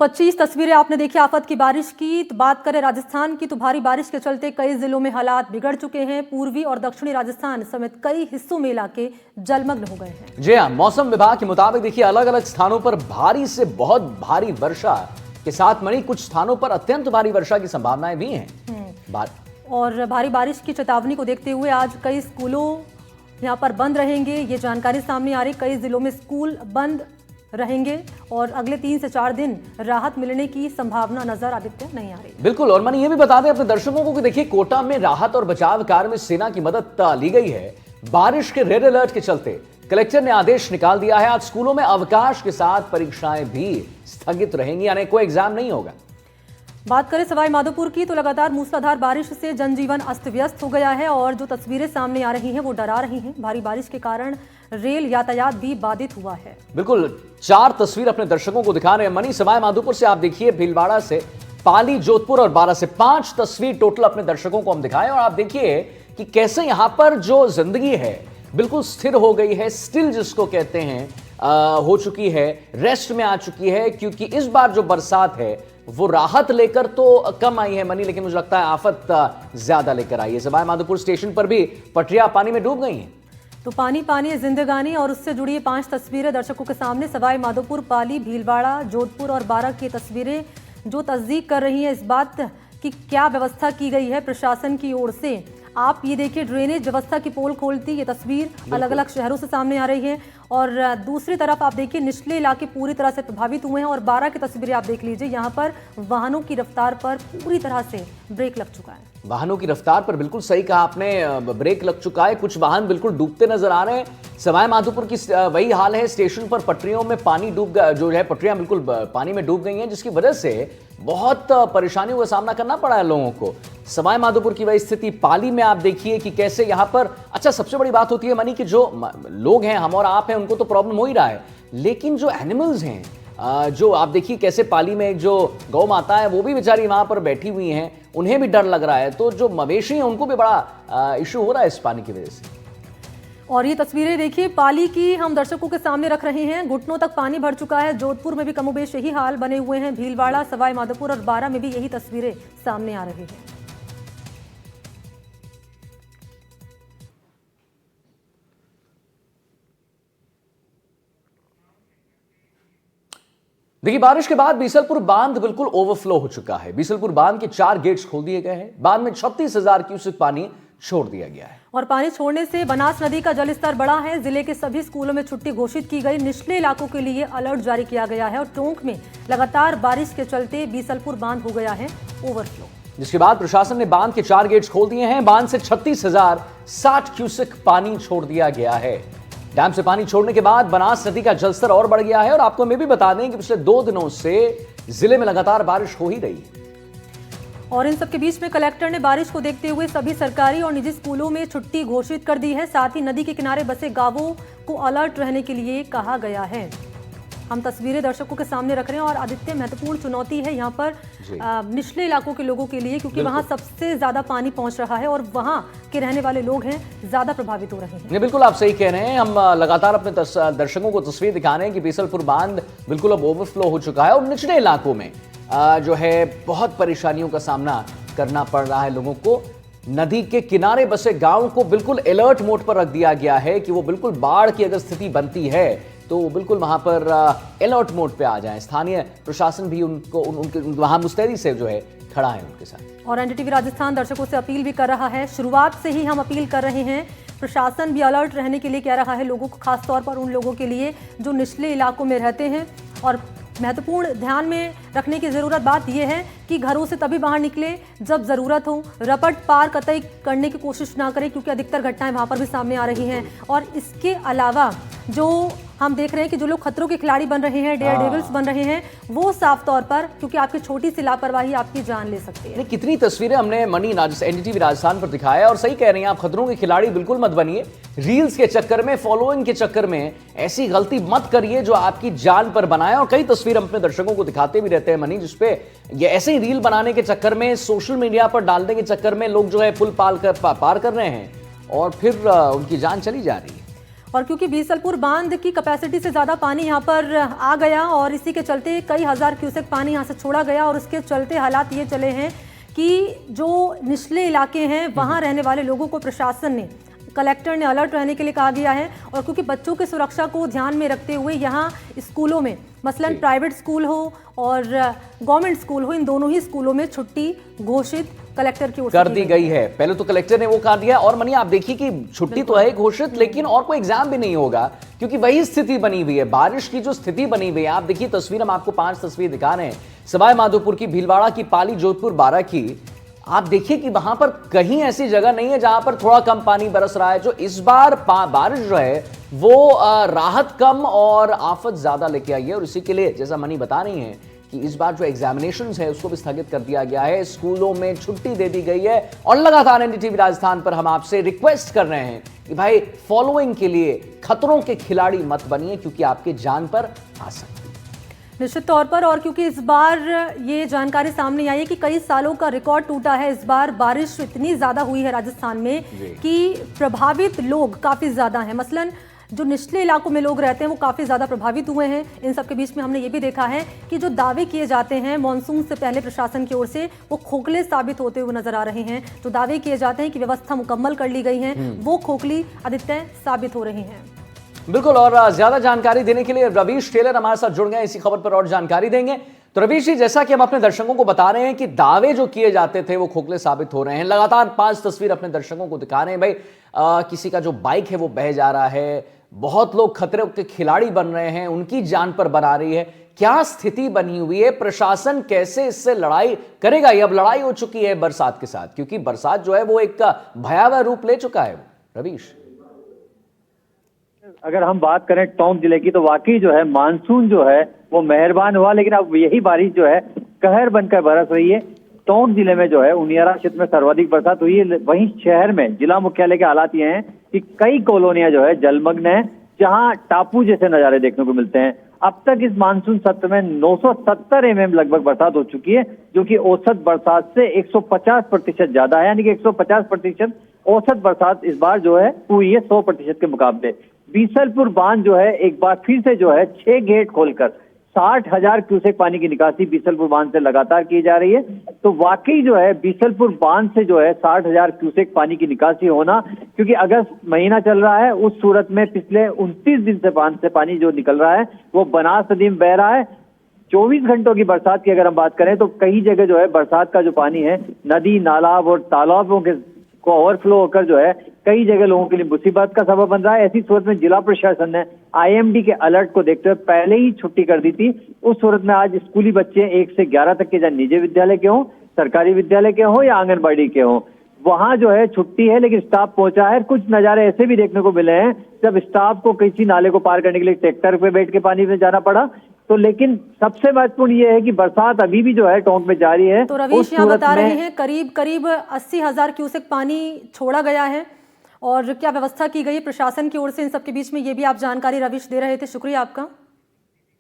25 तस्वीरें आपने देखी आफत की बारिश की। तो बात करें राजस्थान की, तो भारी बारिश के चलते कई जिलों में हालात बिगड़ चुके हैं। पूर्वी और दक्षिणी राजस्थान समेत कई हिस्सों में इलाके जलमग्न हो गए हैं। जी हाँ, मौसम विभाग के मुताबिक देखिए अलग अलग स्थानों पर भारी से बहुत भारी वर्षा के साथ मणि कुछ स्थानों पर अत्यंत भारी वर्षा की संभावनाएं भी हैं। और भारी बारिश की चेतावनी को देखते हुए आज कई स्कूलों यहाँ पर बंद रहेंगे। ये जानकारी सामने आ रही, कई जिलों में स्कूल बंद रहेंगे और अगले 3 से 4 दिन राहत मिलने की संभावना नजर आदित्य नहीं आ रही। बिल्कुल, और मैंने ये भी बता दें अपने दर्शकों को कि देखिए कोटा में राहत और बचाव कार्य में सेना की मदद ली गई है। बारिश के रेड अलर्ट के चलते कलेक्टर ने आदेश निकाल दिया है, आज स्कूलों में अवकाश के साथ परीक्षाएं भी स्थगित रहेंगी, यानी कोई एग्जाम नहीं होगा। बात करें सवाई माधोपुर की, तो लगातार मूसलाधार बारिश से जनजीवन अस्त व्यस्त हो गया है और जो तस्वीरें सामने आ रही हैं वो डरा रही हैं। भारी बारिश के कारण रेल यातायात भी बाधित हुआ है। बिल्कुल, 4 तस्वीर अपने दर्शकों को दिखा रहे हैं मनी। सवाई माधोपुर से आप देखिए, भीलवाड़ा से, पाली, जोधपुर और बारां से 5 तस्वीर टोटल अपने दर्शकों को हम दिखाएं और आप देखिए कि कैसे यहां पर जो जिंदगी है बिल्कुल स्थिर हो गई है, स्टिल जिसको कहते हैं हो चुकी है, रेस्ट में आ चुकी है, क्योंकि इस बार जो बरसात है वो राहत लेकर तो कम आई है मनी, लेकिन मुझे लगता है आफत ज्यादा लेकर आई है। सवाई माधोपुर स्टेशन पर भी पटरियां पानी में डूब गई हैं। तो पानी पानी जिंदगानी और उससे जुड़ी 5 तस्वीरें दर्शकों के सामने। सवाई माधोपुर, पाली, भीलवाड़ा, जोधपुर और बारां की तस्वीरें जो तस्दीक कर रही है इस बात की क्या व्यवस्था की गई है प्रशासन की ओर से। आप ये देखिए, ड्रेनेज व्यवस्था की पोल खोलती ये तस्वीर अलग अलग शहरों से सामने आ रही है और दूसरी तरफ आप देखिए निचले इलाके पूरी तरह से प्रभावित हुए हैं। और बारां की तस्वीरें आप देख लीजिए, यहाँ पर वाहनों की रफ्तार पर पूरी तरह से ब्रेक लग चुका है। वाहनों की रफ्तार पर बिल्कुल सही कहा आपने, ब्रेक लग चुका है, कुछ वाहन बिल्कुल डूबते नजर आ रहे हैं। सवाई माधोपुर की वही हाल है, स्टेशन पर पटरियों में पानी डूब गया, जो है पटरियां बिल्कुल पानी में डूब गई हैं, जिसकी वजह से बहुत परेशानियों का सामना करना पड़ा है लोगों को। सवाई माधोपुर की वही स्थिति पाली में आप देखिए कि कैसे यहां पर, अच्छा सबसे बड़ी बात होती है मनी कि जो लोग हैं, हम और आप हैं, उनको तो प्रॉब्लम हो ही रहा है, लेकिन जो एनिमल्स हैं, जो आप देखिए कैसे पाली में जो गौ माता है वो भी बेचारी वहां पर बैठी हुई हैं, उन्हें भी डर लग रहा है। तो जो मवेशी हैं उनको भी बड़ा इशू हो रहा है इस पानी की वजह से। और ये तस्वीरें देखिए पाली की हम दर्शकों के सामने रख रहे हैं, घुटनों तक पानी भर चुका है। जोधपुर में भी कमोबेश यही हाल बने हुए हैं। भीलवाड़ा, सवाई माधोपुर और बारां में भी यही तस्वीरें सामने आ रही हैं। देखिए बारिश के बाद बीसलपुर बांध बिल्कुल ओवरफ्लो हो चुका है। बीसलपुर बांध के 4 गेट्स खोल दिए गए हैं। बांध में 36,000 क्यूसेक पानी छोड़ दिया गया है और पानी छोड़ने से बनास नदी का जलस्तर बढ़ा है। जिले के सभी स्कूलों में छुट्टी घोषित की गई। निचले इलाकों के लिए अलर्ट जारी किया गया है और टोंक में लगातार बारिश के चलते बीसलपुर बांध हो गया है ओवरफ्लो, जिसके बाद प्रशासन ने बांध के 4 गेट्स खोल दिए हैं। बांध से 36,060 क्यूसेक पानी छोड़ दिया गया है। डैम से पानी छोड़ने के बाद बनास नदी का जलस्तर और बढ़ गया है और आपको मैं भी बता दें कि पिछले 2 दिनों से जिले में लगातार बारिश हो ही रही है। और इन सबके बीच में कलेक्टर ने बारिश को देखते हुए सभी सरकारी और निजी स्कूलों में छुट्टी घोषित कर दी है। साथ ही नदी के किनारे बसे गांवों को अलर्ट रहने के लिए कहा गया है। हम तस्वीरें दर्शकों के सामने रख रहे हैं और आदित्य महत्वपूर्ण चुनौती है यहाँ पर निचले इलाकों के लोगों के लिए, क्योंकि वहाँ सबसे ज्यादा पानी पहुँच रहा है और वहाँ के रहने वाले लोग हैं ज्यादा प्रभावित हो रहे हैं। बिल्कुल आप सही कह रहे हैं। हम लगातार अपने दर्शकों को तस्वीर दिखा रहे हैं कि बीसलपुर बांध बिल्कुल अब ओवरफ्लो हो चुका है और निचले इलाकों में जो है बहुत परेशानियों का सामना करना पड़ रहा है लोगों को। नदी के किनारे बसे गांव को बिल्कुल अलर्ट मोड पर रख दिया गया है कि वो बिल्कुल बाढ़ की अगर स्थिति बनती है तो बिल्कुल वहां पर अलर्ट मोड पे आ जाएं। स्थानीय प्रशासन भी उनको उनके वहां मुस्तैदी से जो है खड़ा है उनके साथ। और एनडीटीवी राजस्थान दर्शकों से अपील भी कर रहा है। शुरुआत से ही हम अपील कर रहे हैं, प्रशासन भी अलर्ट रहने के लिए कह रहा है लोगों को, खासतौर पर उन लोगों के लिए जो निचले इलाकों में रहते हैं। और महत्वपूर्ण ध्यान में रखने की जरूरत बात यह है कि घरों से तभी बाहर निकले जब जरूरत हो। रपट पार कतई करने की कोशिश ना करें, क्योंकि अधिकतर घटनाएं वहां पर भी सामने आ रही हैं। और इसके अलावा जो हम देख रहे हैं कि जो लोग खतरों के खिलाड़ी बन रहे हैं, डेयर डेविल्स बन रहे हैं, वो साफ तौर पर, क्योंकि आपकी छोटी सी लापरवाही आपकी जान ले सकती है। कितनी तस्वीरें हमने मनी एनडीटीवी राजस्थान पर दिखाया और सही कह रही हैं आप, खतरों के खिलाड़ी बिल्कुल मत बनिए। रील्स के चक्कर में, फॉलोइंग के चक्कर में ऐसी गलती मत करिए जो आपकी जान पर बनाए। और कई तस्वीर हम अपने दर्शकों को दिखाते भी रहते हैं मनी, जिसपे ये ऐसे ही रील बनाने के चक्कर में, सोशल मीडिया पर डालने के चक्कर में लोग जो है पुल पार कर रहे हैं और फिर उनकी जान चली जा रही है। और क्योंकि बीसलपुर बांध की कैपेसिटी से ज़्यादा पानी यहाँ पर आ गया और इसी के चलते कई हज़ार क्यूसेक पानी यहाँ से छोड़ा गया और उसके चलते हालात ये चले हैं कि जो निचले इलाके हैं वहाँ रहने वाले लोगों को प्रशासन ने, कलेक्टर ने अलर्ट रहने के लिए कहा गया है। और क्योंकि बच्चों की सुरक्षा को ध्यान में रखते हुए यहाँ स्कूलों में, मसलन प्राइवेट स्कूल हो और गवर्नमेंट स्कूल हो, इन दोनों ही स्कूलों में छुट्टी घोषित कलेक्टर की ओर से कर दी गई है। पहले तो कलेक्टर ने वो कहा दिया और मनी आप देखिए कि छुट्टी तो है घोषित, लेकिन और कोई एग्जाम भी नहीं होगा क्योंकि वही स्थिति बनी हुई है, बारिश की जो स्थिति बनी हुई है। आप देखिए तस्वीर, हम आपको 5 तस्वीर दिखा रहे हैं सवाई माधोपुर की, भीलवाड़ा की, पाली, जोधपुर, बारां की। आप देखिए कि वहां पर कहीं ऐसी जगह नहीं है जहां पर थोड़ा कम पानी बरस रहा है। जो इस बार बारिश जो है वो राहत कम और आफत ज्यादा लेके आई है और इसी के लिए जैसा मनी बता रही हैं कि इस बार जो एग्जामिनेशंस है उसको भी स्थगित कर दिया गया है, स्कूलों में छुट्टी दे दी गई है। और लगातार एनडीटीवी राजस्थान पर हम आपसे रिक्वेस्ट कर रहे हैं कि भाई फॉलोइंग के लिए खतरों के खिलाड़ी मत बनिए क्योंकि आपके जान पर आ सकते हैं। निश्चित तौर पर, और क्योंकि इस बार ये जानकारी सामने आई है कि कई सालों का रिकॉर्ड टूटा है। इस बार बारिश इतनी ज़्यादा हुई है राजस्थान में कि प्रभावित लोग काफ़ी ज़्यादा हैं। मसलन जो निचले इलाकों में लोग रहते हैं वो काफ़ी ज़्यादा प्रभावित हुए हैं। इन सब के बीच में हमने ये भी देखा है कि जो दावे किए जाते हैं मानसून से पहले प्रशासन की ओर से, वो खोखले साबित होते हुए नजर आ रहे हैं। जो दावे किए जाते हैं कि व्यवस्था मुकम्मल कर ली गई है, वो खोखली आदित्य साबित हो रही हैं। बिल्कुल, और ज्यादा जानकारी देने के लिए रवीश टेलर हमारे साथ जुड़ गए, इसी खबर पर और जानकारी देंगे। तो रवीश जी, जैसा कि हम अपने दर्शकों को बता रहे हैं कि दावे जो किए जाते थे वो खोखले साबित हो रहे हैं। लगातार 5 तस्वीर अपने दर्शकों को दिखा रहे हैं। भाई किसी का जो बाइक है वो बह जा रहा है, बहुत लोग खतरे के खिलाड़ी बन रहे हैं, उनकी जान पर बना रही है। क्या स्थिति बनी हुई है, प्रशासन कैसे इससे लड़ाई करेगा? ये अब लड़ाई हो चुकी है बरसात के साथ, क्योंकि बरसात जो है वो एक भयावह रूप ले चुका है। रवीश, अगर हम बात करें टोंक जिले की तो वाकई जो है मानसून जो है वो मेहरबान हुआ, लेकिन अब यही बारिश जो है कहर बनकर बरस रही है। टोंक जिले में जो है उनियारा क्षेत्र में सर्वाधिक बरसात हुई है। वहीं शहर में जिला मुख्यालय के हालात ये हैं कि कई कॉलोनियां जो है जलमग्न है, जहां टापू जैसे नजारे देखने को मिलते हैं। अब तक इस मानसून सत्र में 970 mm लगभग बरसात हो चुकी है, जो कि औसत बरसात से 150% ज्यादा है। यानी कि 150% औसत बरसात इस बार जो है हुई है 100% के मुकाबले। बीसलपुर बांध जो है एक बार फिर से जो है 6 गेट खोलकर 60,000 क्यूसेक पानी की निकासी बीसलपुर बांध से लगातार की जा रही है। तो वाकई जो है बीसलपुर बांध से जो है 60,000 क्यूसेक पानी की निकासी होना, क्योंकि अगस्त महीना चल रहा है, उस सूरत में पिछले 29 दिन से बांध से पानी जो निकल रहा है वो बनास नदी में बह रहा है। 24 घंटों की बरसात की अगर हम बात करें तो कई जगह जो है बरसात का जो पानी है नदी, नाला और तालाबों के को ओवरफ्लो होकर जो है कई जगह लोगों के लिए मुसीबत का सबब बन रहा है। ऐसी सूरत में जिला प्रशासन ने आईएमडी के अलर्ट को देखते हुए पहले ही छुट्टी कर दी थी। उस सूरत में आज स्कूली बच्चे 1 से 11 तक के, चाहे निजी विद्यालय के हों, सरकारी विद्यालय के हों या आंगनबाड़ी के हों, वहां जो है छुट्टी है, लेकिन स्टाफ पहुंचा है। कुछ नजारे ऐसे भी देखने को मिले हैं जब स्टाफ को किसी नाले को पार करने के लिए ट्रैक्टर पे बैठ के पानी में जाना पड़ा। तो लेकिन सबसे महत्वपूर्ण ये है कि बरसात अभी भी जो है टोंक में जारी है। तो रवीश यहाँ बता रहे हैं करीब 80,000 क्यूसेक पानी छोड़ा गया है और क्या व्यवस्था की गई प्रशासन की ओर से, इन सबके बीच में ये भी आप जानकारी रवीश दे रहे थे। शुक्रिया आपका।